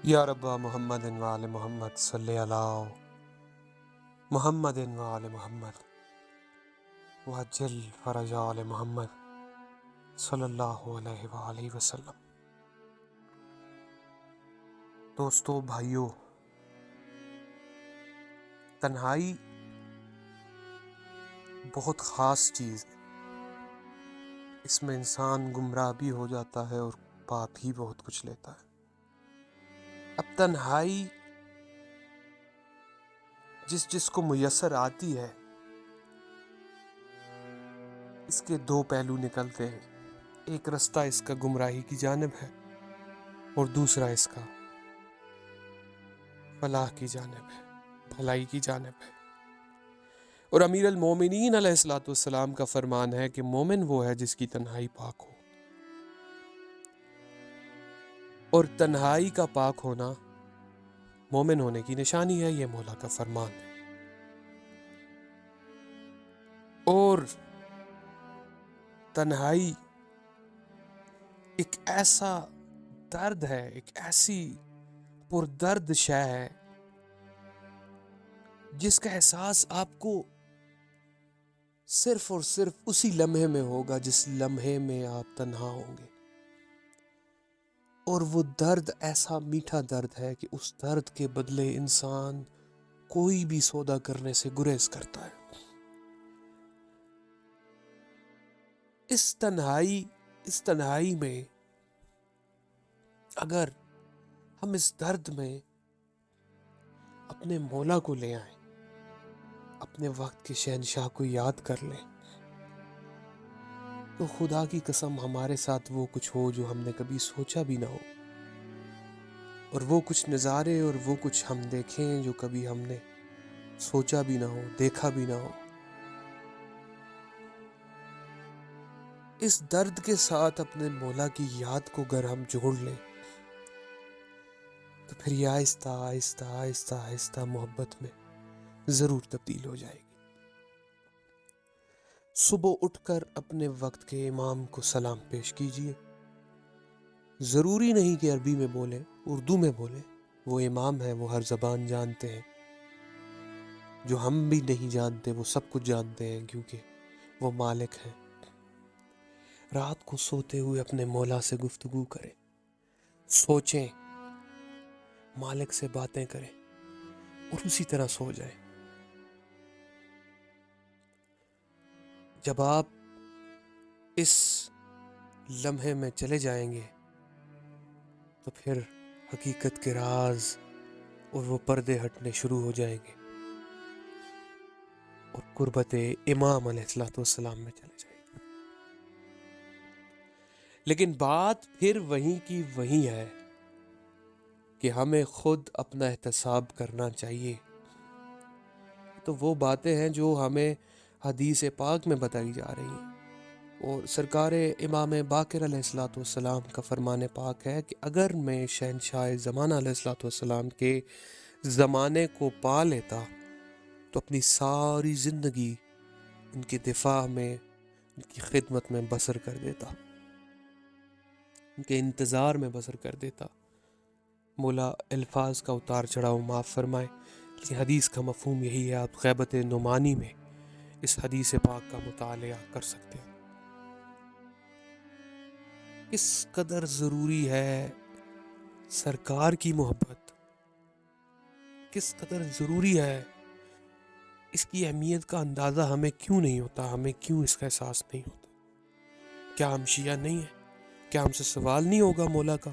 یا رب محمد و آل محمد صلی علی محمد و آل محمد وعجل فرج آل محمد صلی اللہ علیہ وآلہ وسلم۔ دوستو، بھائیو، تنہائی بہت خاص چیز ہے۔ اس میں انسان گمراہ بھی ہو جاتا ہے اور پا بھی بہت کچھ لیتا ہے۔ اب تنہائی جس کو میسر آتی ہے، اس کے دو پہلو نکلتے ہیں۔ ایک رستہ اس کا گمراہی کی جانب ہے اور دوسرا اس کا فلاح کی جانب ہے، بھلائی کی جانب ہے۔ اور امیر المومنین علیہ الصلوۃ والسلام کا فرمان ہے کہ مومن وہ ہے جس کی تنہائی پاک ہو، اور تنہائی کا پاک ہونا مومن ہونے کی نشانی ہے۔ یہ مولا کا فرمان ہے۔ اور تنہائی ایک ایسا درد ہے، ایک ایسی پردرد شے ہے جس کا احساس آپ کو صرف اور صرف اسی لمحے میں ہوگا جس لمحے میں آپ تنہا ہوں گے۔ اور وہ درد ایسا میٹھا درد ہے کہ اس درد کے بدلے انسان کوئی بھی سودا کرنے سے گریز کرتا ہے۔ اس تنہائی میں اگر ہم اس درد میں اپنے مولا کو لے آئیں، اپنے وقت کے شہنشاہ کو یاد کر لیں، تو خدا کی قسم ہمارے ساتھ وہ کچھ ہو جو ہم نے کبھی سوچا بھی نہ ہو، اور وہ کچھ نظارے اور وہ کچھ ہم دیکھیں جو کبھی ہم نے سوچا بھی نہ ہو، دیکھا بھی نہ ہو۔ اس درد کے ساتھ اپنے مولا کی یاد کو اگر ہم جوڑ لیں تو پھر یہ آہستہ آہستہ آہستہ آہستہ محبت میں ضرور تبدیل ہو جائے گی۔ صبح اٹھ کر اپنے وقت کے امام کو سلام پیش کیجیے۔ ضروری نہیں کہ عربی میں بولیں، اردو میں بولیں۔ وہ امام ہے، وہ ہر زبان جانتے ہیں۔ جو ہم بھی نہیں جانتے وہ سب کچھ جانتے ہیں، کیونکہ وہ مالک ہیں۔ رات کو سوتے ہوئے اپنے مولا سے گفتگو کریں، سوچیں، مالک سے باتیں کریں اور اسی طرح سو جائیں۔ جب آپ اس لمحے میں چلے جائیں گے تو پھر حقیقت کے راز اور وہ پردے ہٹنے شروع ہو جائیں گے اور قربت امام علیہ الصلوۃ والسلام میں چلے جائیں گے۔ لیکن بات پھر وہیں کی وہیں ہے کہ ہمیں خود اپنا احتساب کرنا چاہیے۔ تو وہ باتیں ہیں جو ہمیں حدیث پاک میں بتائی جا رہی ہیں، اور سرکار امام باقر علیہ الصلوۃ والسلام کا فرمان پاک ہے کہ اگر میں شہنشاہ زمانہ علیہ الصلوۃ والسلام کے زمانے کو پا لیتا تو اپنی ساری زندگی ان کے دفاع میں، ان کی خدمت میں بسر کر دیتا، ان کے انتظار میں بسر کر دیتا۔ مولا الفاظ کا اتار چڑھاؤ معاف فرمائے، لیکن حدیث کا مفہوم یہی ہے۔ آپ غیبت نعمانی میں اس حدیث پاک کا مطالعہ کر سکتے ہیں۔ کس قدر ضروری ہے سرکار کی محبت، کس قدر ضروری ہے، اس کی اہمیت کا اندازہ ہمیں کیوں نہیں ہوتا، ہمیں کیوں اس کا احساس نہیں ہوتا؟ کیا ہم شیعہ نہیں ہیں؟ کیا ہم سے سوال نہیں ہوگا مولا کا؟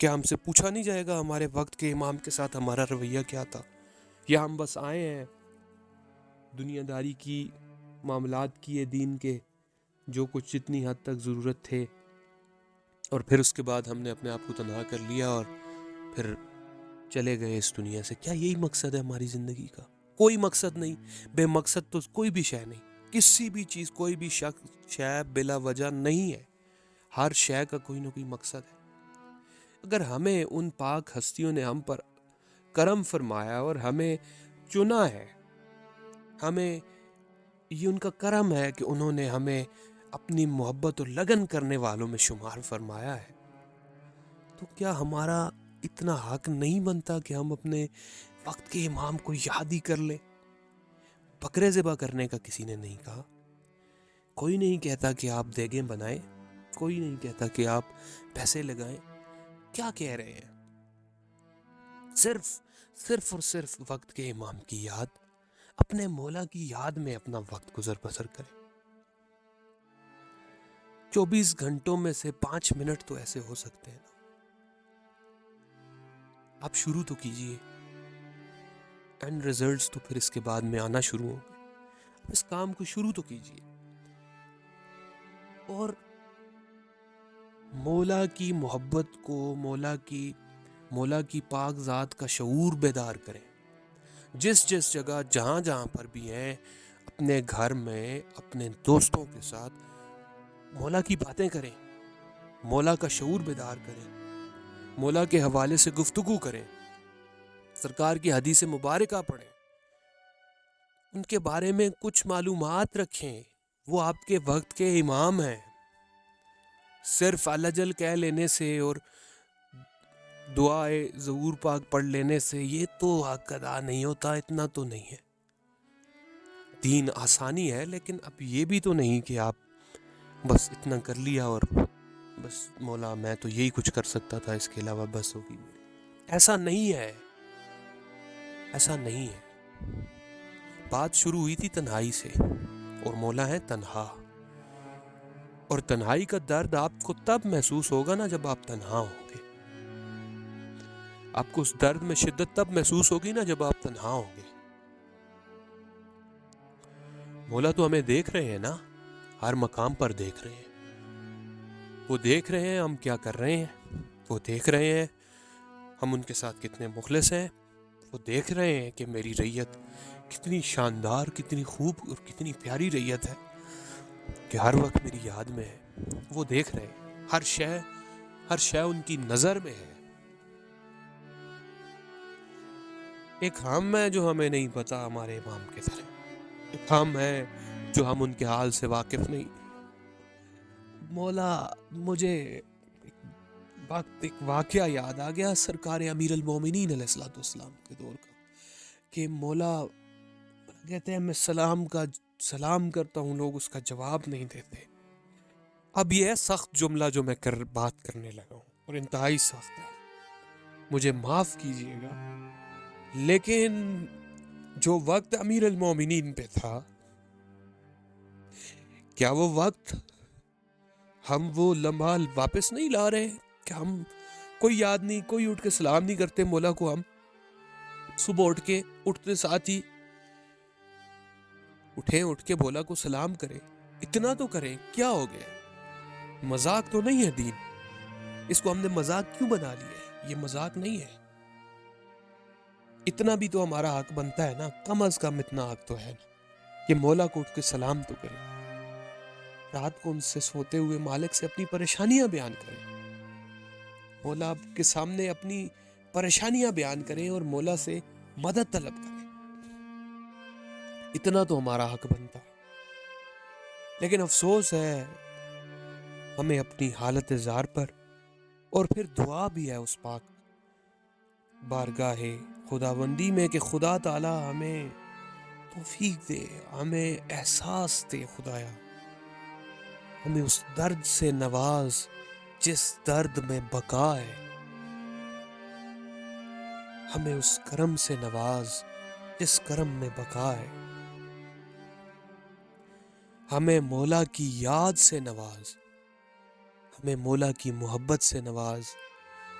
کیا ہم سے پوچھا نہیں جائے گا ہمارے وقت کے امام کے ساتھ ہمارا رویہ کیا تھا؟ یا ہم بس آئے ہیں دنیا داری کی معاملات کیے، دین کے جو کچھ جتنی حد تک ضرورت تھے، اور پھر اس کے بعد ہم نے اپنے آپ کو تنہا کر لیا اور پھر چلے گئے اس دنیا سے؟ کیا یہی مقصد ہے ہماری زندگی کا؟ کوئی مقصد نہیں۔ بے مقصد تو کوئی بھی شے نہیں، کسی بھی چیز، کوئی بھی شے بلا وجہ نہیں ہے۔ ہر شے کا کوئی نہ کوئی مقصد ہے۔ اگر ہمیں ان پاک ہستیوں نے ہم پر کرم فرمایا اور ہمیں چنا ہے، ہمیں یہ ان کا کرم ہے کہ انہوں نے ہمیں اپنی محبت اور لگن کرنے والوں میں شمار فرمایا ہے، تو کیا ہمارا اتنا حق نہیں بنتا کہ ہم اپنے وقت کے امام کو یاد ہی کر لیں؟ بکرے ذبح کرنے کا کسی نے نہیں کہا، کوئی نہیں کہتا کہ آپ دیگیں بنائیں، کوئی نہیں کہتا کہ آپ پیسے لگائیں. کیا کہہ رہے ہیں؟ صرف اور صرف وقت کے امام کی یاد، اپنے مولا کی یاد میں اپنا وقت گزر بسر کریں. 24 گھنٹوں میں سے 5 منٹ تو ایسے ہو سکتے ہیں نا. آپ شروع تو کیجئے، اینڈ ریزلٹس تو پھر اس کے بعد میں آنا شروع ہوں گے. اس کام کو شروع تو کیجئے اور مولا کی محبت کو، مولا کی پاک ذات کا شعور بیدار کریں. جس جگہ جہاں پر بھی ہیں، اپنے گھر میں اپنے دوستوں کے ساتھ مولا کی باتیں کریں، مولا کا شعور بیدار کریں، مولا کے حوالے سے گفتگو کریں، سرکار کی حدیث مبارکہ پڑھیں، ان کے بارے میں کچھ معلومات رکھیں. وہ آپ کے وقت کے امام ہیں. صرف الجل کہہ لینے سے اور دعائے ظہور پاک پڑھ لینے سے یہ تو حق ادا نہیں ہوتا. اتنا تو نہیں ہے. دین آسانی ہے، لیکن اب یہ بھی تو نہیں کہ آپ بس اتنا کر لیا اور بس مولا میں تو یہی کچھ کر سکتا تھا، اس کے علاوہ بس ہوگی. ایسا نہیں ہے، ایسا نہیں ہے. بات شروع ہوئی تھی تنہائی سے، اور مولا ہے تنہا. اور تنہائی کا درد آپ کو تب محسوس ہوگا نا جب آپ تنہا ہوں گے. آپ کو اس درد میں شدت تب محسوس ہوگی نا جب آپ تنہا ہوں گے. مولا تو ہمیں دیکھ رہے ہیں نا، ہر مقام پر دیکھ رہے ہیں. وہ دیکھ رہے ہیں ہم کیا کر رہے ہیں، وہ دیکھ رہے ہیں ہم ان کے ساتھ کتنے مخلص ہیں. وہ دیکھ رہے ہیں کہ میری ریت کتنی شاندار، کتنی خوب اور کتنی پیاری ریت ہے کہ ہر وقت میری یاد میں ہے. وہ دیکھ رہے ہیں، ہر شے ان کی نظر میں ہے. ایک ہم ہے جو ہمیں نہیں پتا ہمارے امام کے طرح، ایک ہم ہے جو ہم ان کے حال سے واقف نہیں. مولا مجھے ایک واقعہ یاد آ گیا سرکار امیر المومنین علیہ الصلوۃ والسلام کے دور کا، کہ مولا کہتے ہیں میں سلام کرتا ہوں، لوگ اس کا جواب نہیں دیتے. اب یہ سخت جملہ جو میں بات کرنے لگا ہوں اور انتہائی سخت ہے، مجھے معاف کیجئے گا، لیکن جو وقت امیر المومنین پہ تھا، کیا وہ وقت ہم وہ لمحہ واپس نہیں لا رہے؟ کہ ہم کوئی یاد نہیں، کوئی اٹھ کے سلام نہیں کرتے مولا کو. ہم صبح اٹھتے ساتھ ہی اٹھ کے مولا کو سلام کریں. اتنا تو کریں، کیا ہو گیا؟ مذاق تو نہیں ہے دین. اس کو ہم نے مذاق کیوں بنا لیا ہے؟ یہ مذاق نہیں ہے. اتنا بھی تو ہمارا حق بنتا ہے نا، کم از کم اتنا حق تو ہے نا کہ مولا کو اٹھ کے سلام تو کریں. رات کو ان سے سوتے ہوئے مالک سے اپنی پریشانیاں بیان کریں، مولا کے سامنے اپنی پریشانیاں بیان کریں اور مولا سے مدد طلب کریں. اتنا تو ہمارا حق بنتا. لیکن افسوس ہے ہمیں اپنی حالت زار پر، اور پھر دعا بھی ہے اس پاک بارگاہ خداوندی میں کہ خدا تعالی ہمیں توفیق دے، ہمیں احساس دے. خدایا ہمیں اس درد سے نواز جس درد میں بقا ہے، ہمیں اس کرم سے نواز جس کرم میں بقا ہے. ہمیں مولا کی یاد سے نواز، ہمیں مولا کی محبت سے نواز.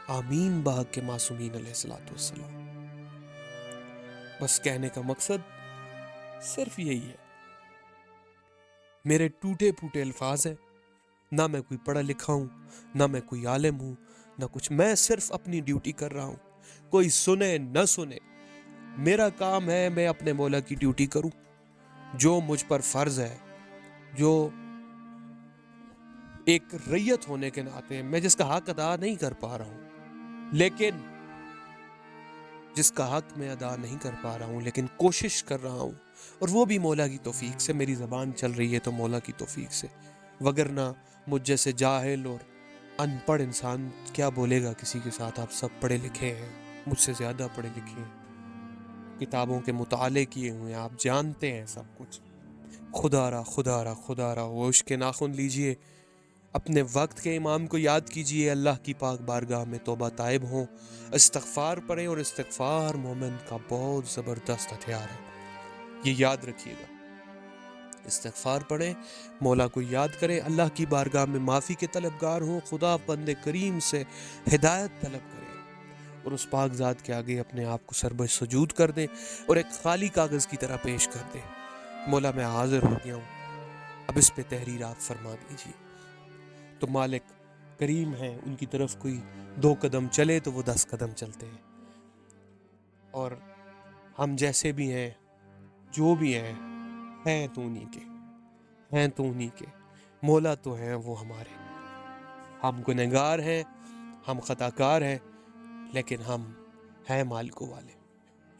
آمین باغ کے معصومین علیہ الصلوۃ والسلام. بس کہنے کا مقصد صرف یہی ہے. میرے ٹوٹے پھوٹے الفاظ ہیں، نہ میں کوئی پڑھا لکھا ہوں، نہ میں کوئی عالم ہوں، نہ کچھ. میں صرف اپنی ڈیوٹی کر رہا ہوں. کوئی سنے نہ سنے، میرا کام ہے میں اپنے مولا کی ڈیوٹی کروں. جو مجھ پر فرض ہے، جو ایک ریت ہونے کے ناطے میں جس کا حق ادا نہیں کر پا رہا ہوں، لیکن جس کا حق میں ادا نہیں کر پا رہا ہوں لیکن کوشش کر رہا ہوں، اور وہ بھی مولا کی توفیق سے. میری زبان چل رہی ہے تو مولا کی توفیق سے، وگرنہ مجھ جیسے جاہل اور ان پڑھ انسان کیا بولے گا کسی کے ساتھ؟ آپ سب پڑھے لکھے ہیں، مجھ سے زیادہ پڑھے لکھے ہیں، کتابوں کے مطالعے کیے ہوئے ہیں، آپ جانتے ہیں سب کچھ۔ خدا را خدا را خدا را ہوش کے ناخن لیجئے، اپنے وقت کے امام کو یاد کیجئے، اللہ کی پاک بارگاہ میں توبہ طائب ہوں، استغفار پڑھیں، اور استغفار مومن کا بہت زبردست ہتھیار ہے، یہ یاد رکھیے گا۔ استغفار پڑھیں، مولا کو یاد کریں، اللہ کی بارگاہ میں معافی کے طلبگار ہوں، خدا بند کریم سے ہدایت طلب کریں، اور اس پاک ذات کے آگے اپنے آپ کو سربہ سجود کر دیں اور ایک خالی کاغذ کی طرح پیش کر دیں، مولا میں حاضر ہو گیا ہوں، اب اس پہ تحریر آپ فرما دیجیے۔ تو مالک کریم ہیں، ان کی طرف کوئی 2 قدم چلے تو وہ 10 قدم چلتے ہیں، اور ہم جیسے بھی ہیں، جو بھی ہیں تو انہی کے، ہیں تو انہی کے، مولا تو ہیں وہ ہمارے، ہم گنہگار ہیں، ہم خطاکار ہیں، لیکن ہم ہیں مالکوں والے،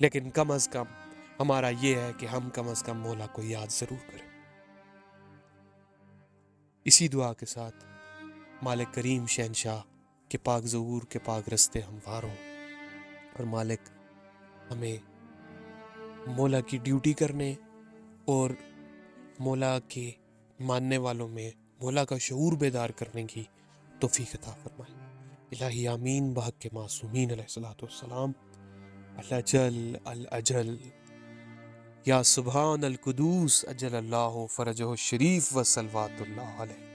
لیکن کم از کم ہمارا یہ ہے کہ ہم کم از کم مولا کو یاد ضرور کریں۔ اسی دعا کے ساتھ مالک کریم شہنشاہ کے پاک ظہور کے پاک رستے ہموار ہوں، اور مالک ہمیں مولا کی ڈیوٹی کرنے اور مولا کے ماننے والوں میں مولا کا شعور بیدار کرنے کی توفیق عطا فرمائے۔ الہی آمین بحق کے معصومین علیہ الصلوۃ والسلام۔ الاجل الاجل یا سبحان القدوس اجل اللہ فرجہ الشریف و صلوات اللہ علیہ۔